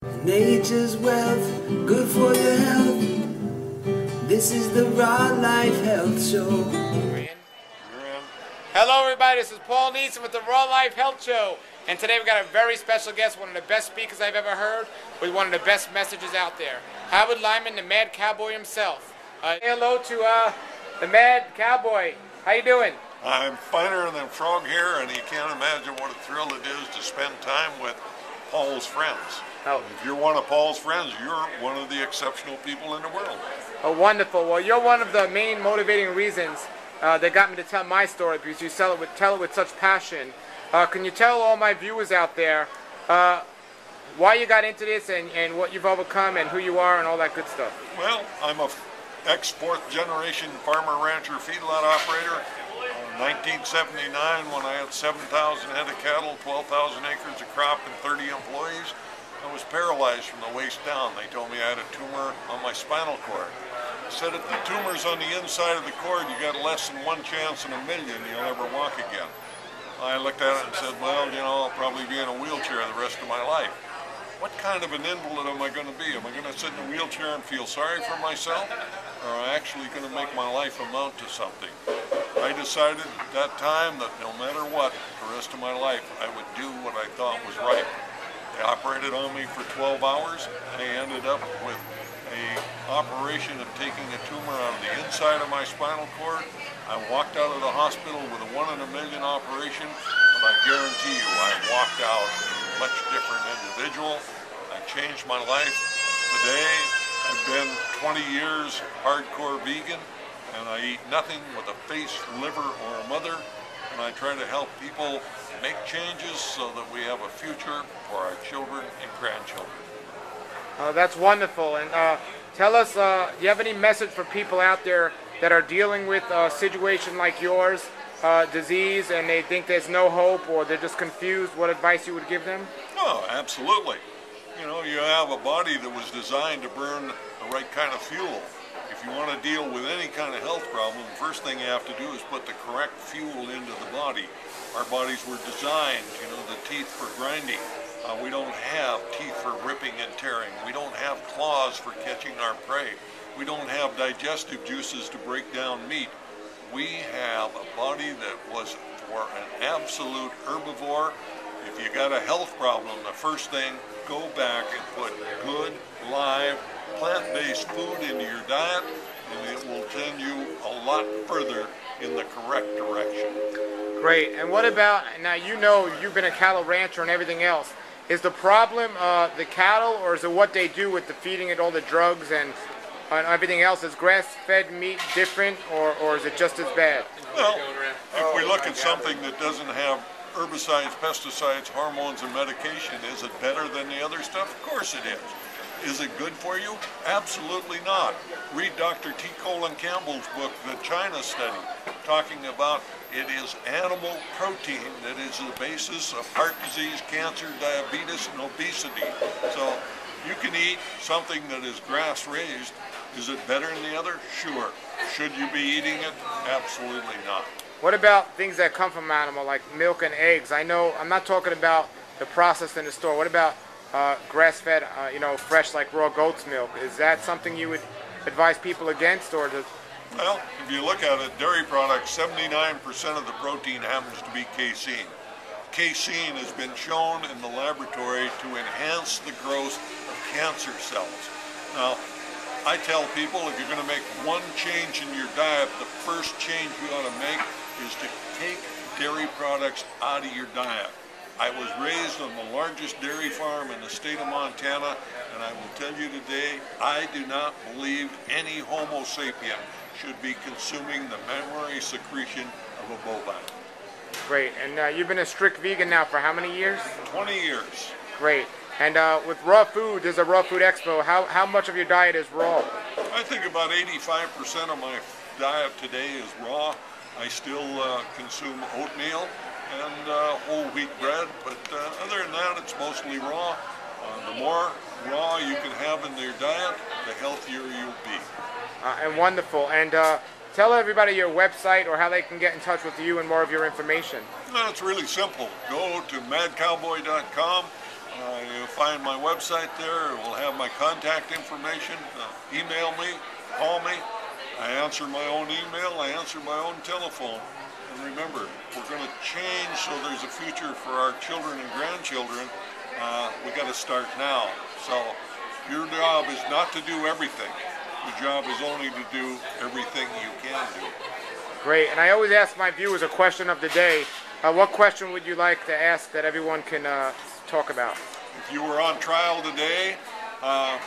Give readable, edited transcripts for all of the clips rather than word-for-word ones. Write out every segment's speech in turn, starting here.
Nature's wealth, good for your health. This is the Raw Life Health Show. You're in. Hello everybody, this is Paul Neeson with the Raw Life Health Show. And today we've got a very special guest, one of the best speakers I've ever heard, with one of the best messages out there. Lyman, the Mad Cowboy himself. Say hello to the Mad Cowboy. How you doing? I'm finer than frog hair, and you can't imagine what a thrill it is to spend time with Paul's friends. Oh. If you're one of Paul's friends, you're one of the exceptional people in the world. Oh, wonderful. Well, you're one of the main motivating reasons that got me to tell my story, because you tell it with such passion. Can you tell all my viewers out there why you got into this and what you've overcome and who you are and all that good stuff? Well, I'm a ex-fourth generation farmer, rancher, feedlot operator. 1979, when I had 7,000 head of cattle, 12,000 acres of crop, and 30 employees, I was paralyzed from the waist down. They told me I had a tumor on my spinal cord. I said, if the tumor's on the inside of the cord, you got less than 1 chance in a million you'll ever walk again. I looked at it and said, well, you know, I'll probably be in a wheelchair the rest of my life. What kind of an invalid am I going to be? Am I going to sit in a wheelchair and feel sorry for myself? Or am I actually going to make my life amount to something? I decided at that time that no matter what, the rest of my life, I would do what I thought was right. They operated on me for 12 hours. I ended up with an operation of taking a tumor out of the inside of my spinal cord. I walked out of the hospital with a 1 in a million operation, but I guarantee you I walked out a much different individual. I changed my life. Today, I've been 20 years hardcore vegan, and I eat nothing with a face, liver, or a mother, and I try to help people make changes so that we have a future for our children and grandchildren. That's wonderful. And tell us, do you have any message for people out there that are dealing with a situation like yours, disease, and they think there's no hope or they're just confused? What advice you would give them? Oh, absolutely. You know, you have a body that was designed to burn the right kind of fuel. If you want to deal with any kind of health problem, the first thing you have to do is put the correct fuel into the body. Our bodies were designed, you know, the teeth for grinding. We don't have teeth for ripping and tearing. We don't have claws for catching our prey. We don't have digestive juices to break down meat. We have a body that was for an absolute herbivore. If you got a health problem, the first thing, go back and put good, live, plant-based food into your diet, and it will send you a lot further in the correct direction. Great. And what about, now you know you've been a cattle rancher and everything else. Is the problem the cattle, or is it what they do with the feeding it all the drugs and everything else? Is grass-fed meat different, or is it just as bad? Well, if we look at something that doesn't have herbicides, pesticides, hormones, and medication, is it better than the other stuff? Of course it is. Is it good for you? Absolutely not. Read Dr. T. Colin Campbell's book, The China Study, talking about it is animal protein that is the basis of heart disease, cancer, diabetes, and obesity. So you can eat something that is grass-raised. Is it better than the other? Sure. Should you be eating it? Absolutely not. What about things that come from animal, like milk and eggs? I know, I'm not talking about the processed in the store. What about grass-fed, you know, fresh, like raw goat's milk? Is that something you would advise people against, or does... Well, if you look at it, dairy products, 79% of the protein happens to be casein. Casein has been shown in the laboratory to enhance the growth of cancer cells. Now, I tell people, if you're going to make one change in your diet, the first change you ought to make is to take dairy products out of your diet. I was raised on the largest dairy farm in the state of Montana, and I will tell you today, I do not believe any Homo sapien should be consuming the mammary secretion of a bovine. Great. And you've been a strict vegan now for how many years? 20 years. Great. And with raw food, there's a Raw Food Expo. How much of your diet is raw? I think about 85% of my diet today is raw. I still consume oatmeal and whole wheat bread, but other than that, it's mostly raw. The more raw you can have in your diet, the healthier you'll be. And wonderful. And tell everybody your website or how they can get in touch with you and more of your information. No, it's really simple. Go to madcowboy.com. You'll find my website there. It will have my contact information. Email me, call me. I answer my own email. I answer my own telephone. And remember, we're going to change so there's a future for our children and grandchildren. We got to start now. So your job is not to do everything. Your job is only to do everything you can do. Great. And I always ask my viewers a question of the day. What question would you like to ask that everyone can talk about? If you were on trial today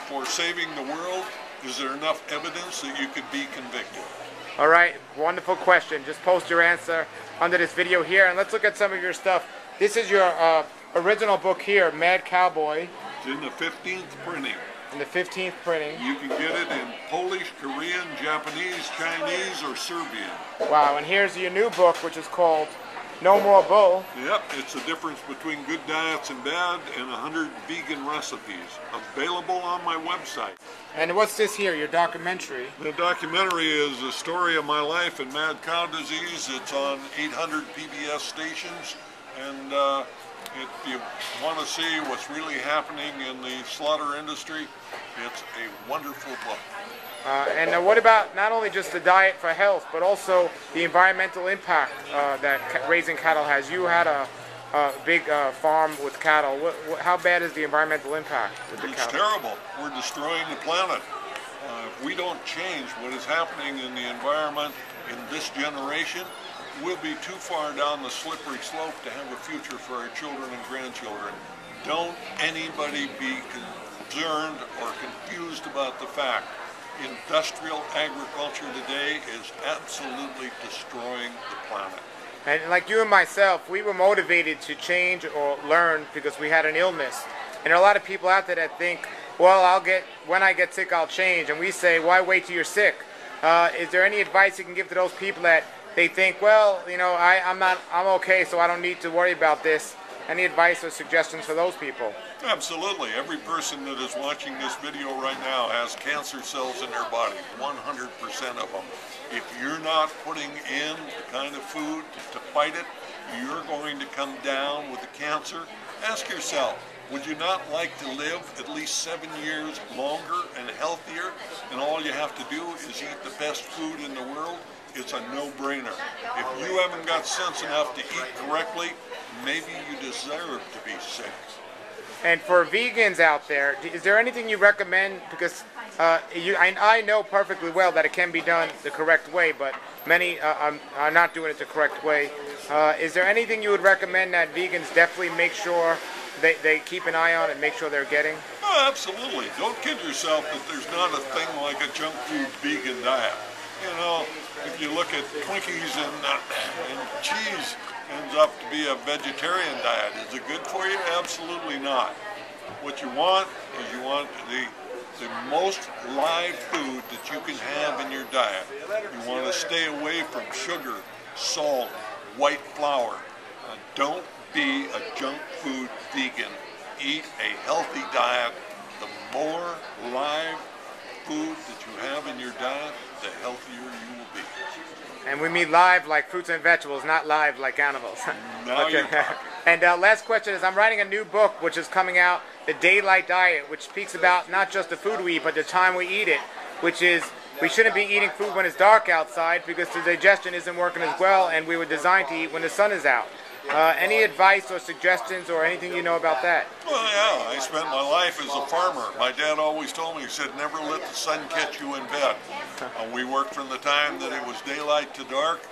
for saving the world, is there enough evidence that you could be convicted? All right, wonderful question. Just post your answer under this video here, and let's look at some of your stuff. This is your original book here, Mad Cowboy. It's in the 15th printing. In the 15th printing. You can get it in Polish, Korean, Japanese, Chinese, or Serbian. Wow, and here's your new book, which is called No More Bull. Yep, it's the difference between good diets and bad, and 100 vegan recipes. Available on my website. And what's this here, your documentary? The documentary is the story of my life in mad cow disease. It's on 800 PBS stations, and if you want to see what's really happening in the slaughter industry, it's a wonderful book. And what about not only just the diet for health, but also the environmental impact that raising cattle has? You had a big farm with cattle. How bad is the environmental impact with the cattle? It's terrible. We're destroying the planet. If we don't change what is happening in the environment in this generation, we'll be too far down the slippery slope to have a future for our children and grandchildren. Don't anybody be concerned or confused about the fact industrial agriculture today is absolutely destroying the planet. And like you and myself, we were motivated to change or learn because we had an illness. And there are a lot of people out there that think, well, when I get sick, I'll change. And we say, why wait till you're sick? Is there any advice you can give to those people that they think, well, you know, I'm okay, so I don't need to worry about this? Any advice or suggestions for those people? Absolutely. Every person that is watching this video right now has cancer cells in their body, 100% of them. If you're not putting in the kind of food to fight it, you're going to come down with the cancer. Ask yourself, would you not like to live at least 7 years longer and healthier? And all you have to do is eat the best food in the world? It's a no-brainer. If you haven't got sense enough to eat correctly, maybe you deserve to be sick. And for vegans out there, is there anything you recommend? Because I know perfectly well that it can be done the correct way, but many are not doing it the correct way. Is there anything you would recommend that vegans definitely make sure they keep an eye on and make sure they're getting? Oh, absolutely. Don't kid yourself that there's not a thing like a junk food vegan diet. You know, if you look at Twinkies and cheese ends up to be a vegetarian diet. Is it good for you? Absolutely not. What you want is you want the most live food that you can have in your diet. You want to stay away from sugar, salt, white flour. Don't be a junk food vegan. Eat a healthy diet. The more live food that you have in your diet, the healthier you will be. And we mean live like fruits and vegetables, not live like animals. Now you're talking. And last question is, I'm writing a new book which is coming out, The Daylight Diet, which speaks about not just the food we eat, but the time we eat it, which is we shouldn't be eating food when it's dark outside because the digestion isn't working as well, and we were designed to eat when the sun is out. Any advice or suggestions or anything you know about that? Well, yeah, I spent my life as a farmer. My dad always told me, he said, never let the sun catch you in bed. We worked from the time that it was daylight to dark.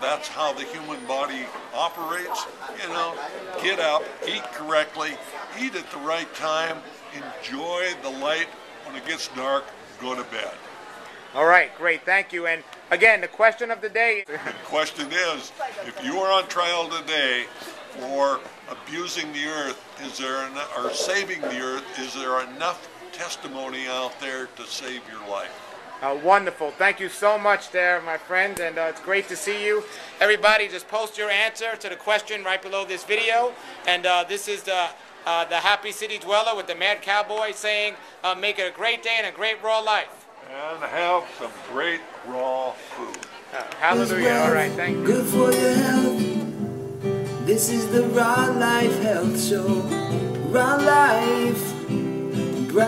That's how the human body operates. You know, get up, eat correctly, eat at the right time, enjoy the light. When it gets dark, go to bed. All right, great, thank you. And again, the question of the day. The question is, if you are on trial today for abusing the earth, or saving the earth, is there enough testimony out there to save your life? Wonderful. Thank you so much there, my friend, and it's great to see you. Everybody, just post your answer to the question right below this video. And this is the Happy City Dweller with the Mad Cowboy saying, make it a great day and a great raw life. And have some great raw food. Hallelujah. All right, thank you. Good for your health. This is the Raw Life Health Show. Raw life.